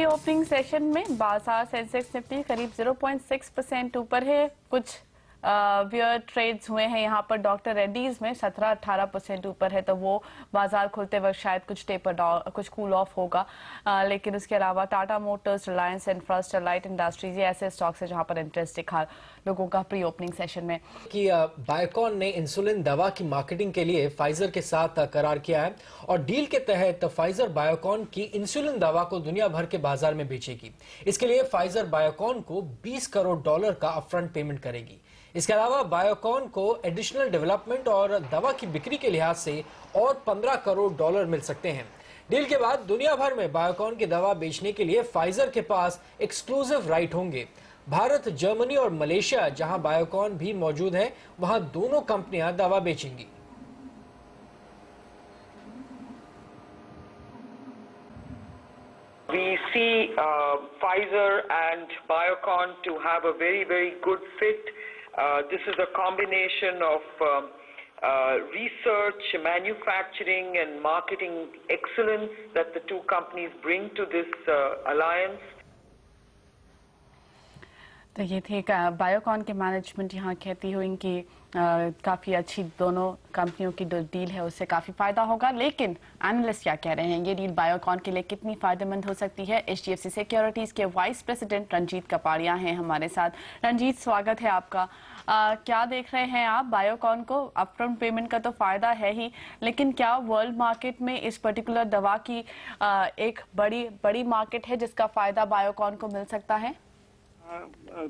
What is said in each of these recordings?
Opening session में बाजार Sensex Nifty करीब 0.6% ऊपर है। कुछ वियर ट्रेड्स हुए हैं यहाँ पर। डॉक्टर रेड्डीज में 17-18% ऊपर है, तो वो बाजार खुलते वक्त शायद कुछ कूल ऑफ होगा। लेकिन उसके अलावा Tata Motors, Reliance infrastructure, light industries, ये ऐसे स्टॉक्स है जहाँ पर इंटरेस्ट दिखा लोगों का प्री ओपनिंग सेशन में। कि बायोकॉन ने इंसुलिन दवा की मार्केटिंग के लिए फाइजर के साथ करार किया है और डील के तहत फाइजर बायोकॉन की इंसुलिन दवा को दुनिया भर के बाजार में बेचेगी। इसके लिए फाइजर बायोकॉन को $20 करोड़ का अपफ्रंट पेमेंट करेगी। इसके अलावा बायोकॉन को एडिशनल डेवलपमेंट और दवा की बिक्री के लिहाज से और $15 करोड़ मिल सकते हैं। डील के बाद दुनिया भर में बायोकॉन की दवा बेचने के लिए फाइजर के पास एक्सक्लूसिव राइट होंगे। भारत, जर्मनी और मलेशिया, जहां बायोकॉन भी मौजूद है, वहां दोनों कंपनियां दवा बेचेंगी। We see Pfizer and Biocon to have a very good fit. This is a combination of research, manufacturing and marketing excellence that the two companies bring to this alliance. तो ये थे बायोकॉन के मैनेजमेंट यहाँ कहती हुई कि काफ़ी अच्छी दोनों कंपनियों की डील है, उससे काफ़ी फायदा होगा। लेकिन एनालिस्ट क्या कह रहे हैं, ये डील बायोकॉन के लिए कितनी फायदेमंद हो सकती है? HDFC सिक्योरिटीज़ के वाइस प्रेसिडेंट रंजीत कपाड़िया हैं हमारे साथ। रंजीत, स्वागत है आपका। क्या देख रहे हैं आप? बायोकॉन को अपफ्रंट पेमेंट का तो फायदा है ही, लेकिन क्या वर्ल्ड मार्केट में इस पर्टिकुलर दवा की एक बड़ी मार्केट है जिसका फायदा बायोकॉन को मिल सकता है?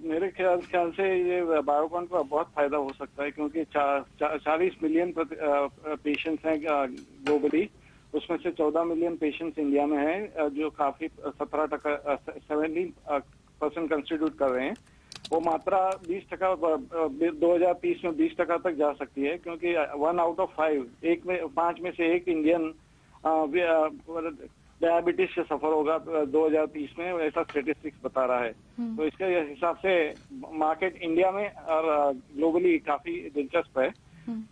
मेरे ख्याल से ये बायोकॉन को बहुत फायदा हो सकता है, क्योंकि 40 मिलियन पेशेंट्स हैं ग्लोबली। उसमें से 14 मिलियन पेशेंट्स इंडिया में हैं, जो काफी 17% कंस्टिट्यूट कर रहे हैं। वो मात्रा 20% 2030 में 20% तक जा सकती है, क्योंकि 1 आउट ऑफ 5 में से एक इंडियन डायबिटीज से सफर होगा 2030 में, ऐसा स्टेटिस्टिक्स बता रहा है। तो इसके हिसाब से मार्केट इंडिया में और ग्लोबली काफी दिलचस्प है।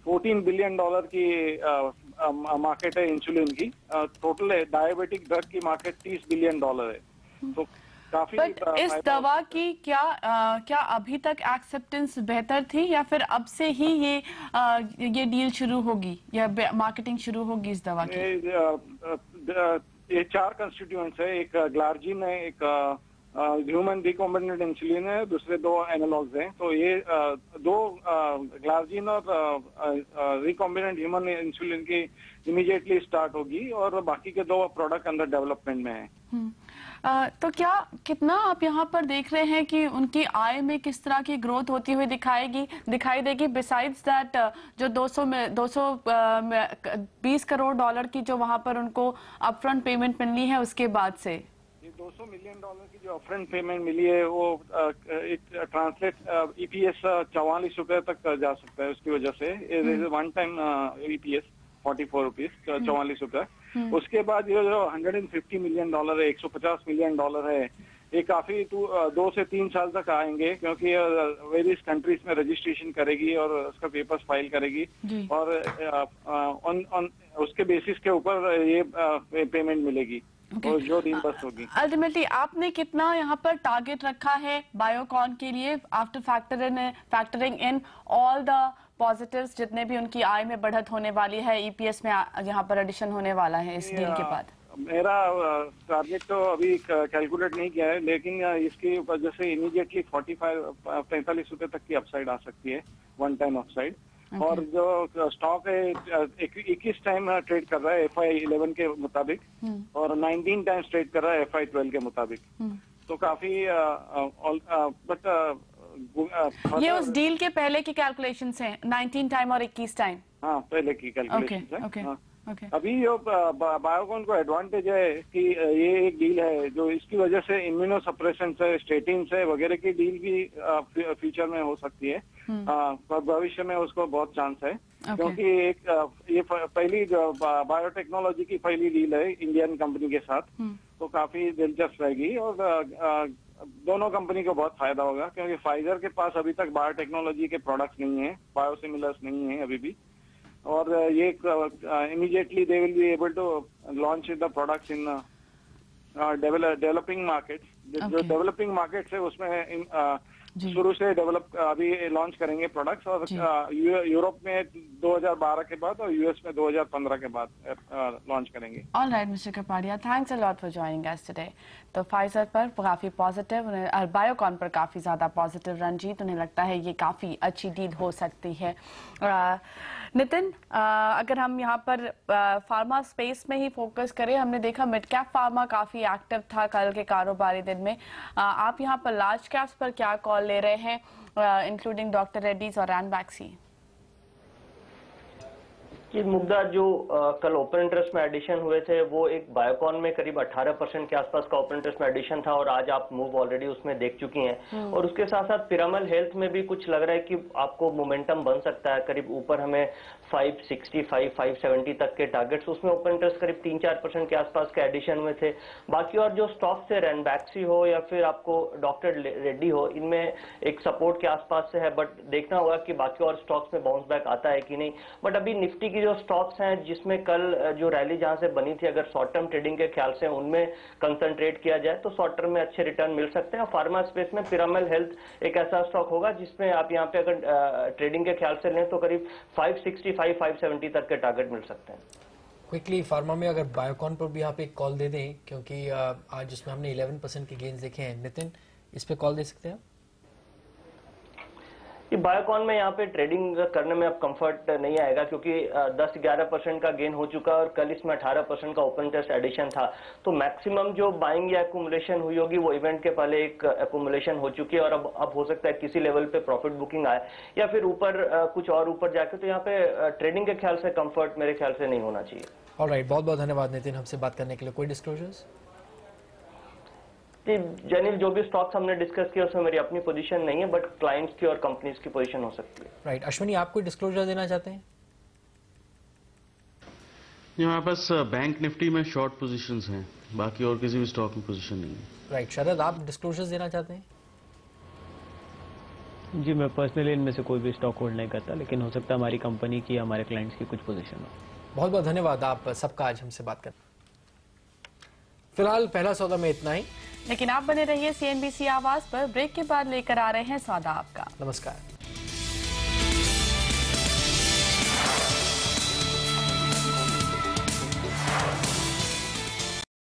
$14 बिलियन की मार्केट है इंसुलिन की। टोटल डायबिटिक ड्रग की मार्केट $30 बिलियन है। तो काफी इस दवा की क्या अभी तक एक्सेप्टेंस बेहतर थी, या फिर अब से ही ये डील शुरू होगी या मार्केटिंग शुरू होगी इस दवा की? ये 4 कंस्टिट्यूएंट्स है। एक ग्लार्जिन है, एक ह्यूमन रिकॉम्बिनेंट इंसुलिन है, दूसरे 2 एनालॉग्स हैं। तो ये 2 ग्लार्जिन और रिकॉम्बिनेंट ह्यूमन इंसुलिन की इमीडिएटली स्टार्ट होगी और बाकी के 2 प्रोडक्ट अंडर डेवलपमेंट में हैं। तो कितना आप यहाँ पर देख रहे हैं कि उनकी आय में किस तरह की ग्रोथ होती हुई दिखाई देगी? बिसाइड्स दैट जो 220 करोड़ डॉलर की जो वहाँ पर उनको अपफ्रंट पेमेंट मिलनी है, उसके बाद से ये $200 मिलियन की जो अपफ्रंट पेमेंट मिली है, वो ट्रांसलेट EPS ₹44 तक जा सकता है। उसकी वजह से वन टाइम EPS ₹44, ₹44। उसके बाद ये जो $150 मिलियन है, $150 मिलियन है, ये काफी 2 से 3 साल तक आएंगे, क्योंकि वेरियस कंट्रीज में रजिस्ट्रेशन करेगी और उसका पेपर्स फाइल करेगी और उसके बेसिस के ऊपर ये पेमेंट मिलेगी। तो जो रिइंबर्स होगी। अल्टीमेटली आपने कितना यहाँ पर टारगेट रखा है बायोकॉन के लिए, after factoring in all the positives, जितने भी उनकी आय में बढ़त होने वाली है, EPS में यहाँ पर एडिशन होने वाला है इस डील के बाद? मेरा टारगेट तो अभी कैलकुलेट नहीं किया है, लेकिन इसकी वजह से इमीडिएटली ₹45 तक की अपसाइड आ सकती है, वन टाइम अपसाइड। और जो स्टॉक है 21 टाइम ट्रेड कर रहा है FI11 के मुताबिक और 19 टाइम्स ट्रेड कर रहा है FI12 के मुताबिक। तो काफी ये उस डील के पहले की कैलकुलेशंस हैं, 19 टाइम और 21 टाइम। हाँ, पहले की कैलकुलेशंस है। Okay. अभी जो बायोकॉन को एडवांटेज है कि ये एक डील है जो इसकी वजह से इम्यूनो सप्रेसेंट्स है, स्टेटिन्स है वगैरह की डील भी फ्यूचर में हो सकती है। भविष्य में उसको बहुत चांस है। क्योंकि ये पहली बायोटेक्नोलॉजी की पहली डील है इंडियन कंपनी के साथ, तो काफी दिलचस्प रहेगी और दोनों कंपनी को बहुत फायदा होगा, क्योंकि फाइजर के पास अभी तक बायोटेक्नोलॉजी के प्रोडक्ट्स नहीं है, बायोसिमिलर्स नहीं है अभी भी, और ये immediately they will be able to launch the products in developing markets, जो डेवलपिंग मार्केट्स है उसमें शुरू से डेवलप अभी लॉन्च करेंगे प्रोडक्ट्स, और यूरोप में 2012 के बाद और यूएस में 2015 के बाद लॉन्च करेंगे। All right mister Kapadia, thanks a lot for joining us today. तो फाइजर पर काफी पॉजिटिव, बायोकॉन पर काफी ज्यादा पॉजिटिव रंजीत, उन्हें लगता है ये काफी अच्छी डील हो सकती है। नितिन, अगर हम यहाँ पर फार्मा स्पेस में ही फोकस करें, हमने देखा मिड कैप फार्मा काफी एक्टिव था कल के कारोबारी दिन में। आप यहाँ पर लार्ज कैप्स पर क्या कॉल ले रहे हैं, इंक्लूडिंग डॉक्टर रेड्डीज और रैनबैक्सी? कि मुद्दा जो कल ओपन इंटरेस्ट में एडिशन हुए थे वो एक बायोकॉन में करीब 18% के आसपास का ओपन इंटरेस्ट में एडिशन था, और आज आप मूव ऑलरेडी उसमें देख चुकी हैं। और उसके साथ साथ पिरामल हेल्थ में भी कुछ लग रहा है कि आपको मोमेंटम बन सकता है, करीब ऊपर हमें 565, 570 तक के टारगेट्स, उसमें ओपन इंटरेस्ट करीब 3-4% के आसपास के एडिशन में थे। बाकी और जो स्टॉक्स है, रैनबैक्सी हो या फिर आपको डॉक्टर रेड्डी हो, इनमें एक सपोर्ट के आसपास से है, बट देखना होगा कि बाकी और स्टॉक्स में बाउंस बैक आता है कि नहीं। बट अभी निफ्टी की जो स्टॉक्स हैं जिसमें कल जो रैली जहां से बनी थी, अगर शॉर्ट टर्म ट्रेडिंग के ख्याल से उनमें कंसंट्रेट किया जाए तो शॉर्ट टर्म में अच्छे रिटर्न मिल सकते हैं। और फार्मा स्पेस में पिरामल हेल्थ एक ऐसा स्टॉक होगा जिसमें आप यहाँ पे अगर ट्रेडिंग के ख्याल से लें तो करीब 565, 570 तक के टारगेट मिल सकते हैं। क्विकली फार्मा में अगर बायोकॉन पर भी आप एक कॉल दे दें, क्योंकि आज जिसमें हमने 11% के गेन्स देखे हैं, नितिन इस पे कॉल दे सकते हैं? ये बायोकॉन में यहाँ पे ट्रेडिंग करने में अब कंफर्ट नहीं आएगा, क्योंकि 10-11% का गेन हो चुका है और कल इसमें 18% का ओपन इंटरेस्ट एडिशन था। तो मैक्सिमम जो बाइंग या एकुमुलेशन हुई होगी वो इवेंट के पहले एक एकुमुलेशन हो चुकी है, और अब हो सकता है किसी लेवल पे प्रॉफिट बुकिंग आए या फिर ऊपर कुछ और ऊपर जाके। तो यहाँ पे ट्रेडिंग के ख्याल से कंफर्ट मेरे ख्याल से नहीं होना चाहिए। ऑलराइट, बहुत बहुत धन्यवाद नितिन हमसे बात करने के लिए। कोई डिस्क्लोजर्स? जनील, जो भी स्टॉक्स हमने डिस्कस किया उसमें मेरी अपनी पोजीशन नहीं है, बट क्लाइंट्स की और कंपनीज की पोजीशन हो सकती है। राइट, अश्विनी आप कोई डिस्क्लोजर देना चाहते हैं? हमारे पास बैंक निफ्टी में शॉर्ट पोजीशंस हैं, बाकी और किसी भी स्टॉक में पोजीशन नहीं है। राइट, शरद आप डिस्क्लोजर्स देना चाहते हैं? जी, मैं पर्सनली इनमें से कोई भी स्टॉक होल्ड नहीं करता, लेकिन हो सकता है हमारी कंपनी की, हमारे क्लाइंट्स की कुछ पोजीशन हो। बहुत बहुत धन्यवाद आप सबका आज हमसे बात कर। फिलहाल पहला सौदा में इतना ही, लेकिन आप बने रहिए CNBC आवाज पर। ब्रेक के बाद लेकर आ रहे हैं सौदा आपका। नमस्कार।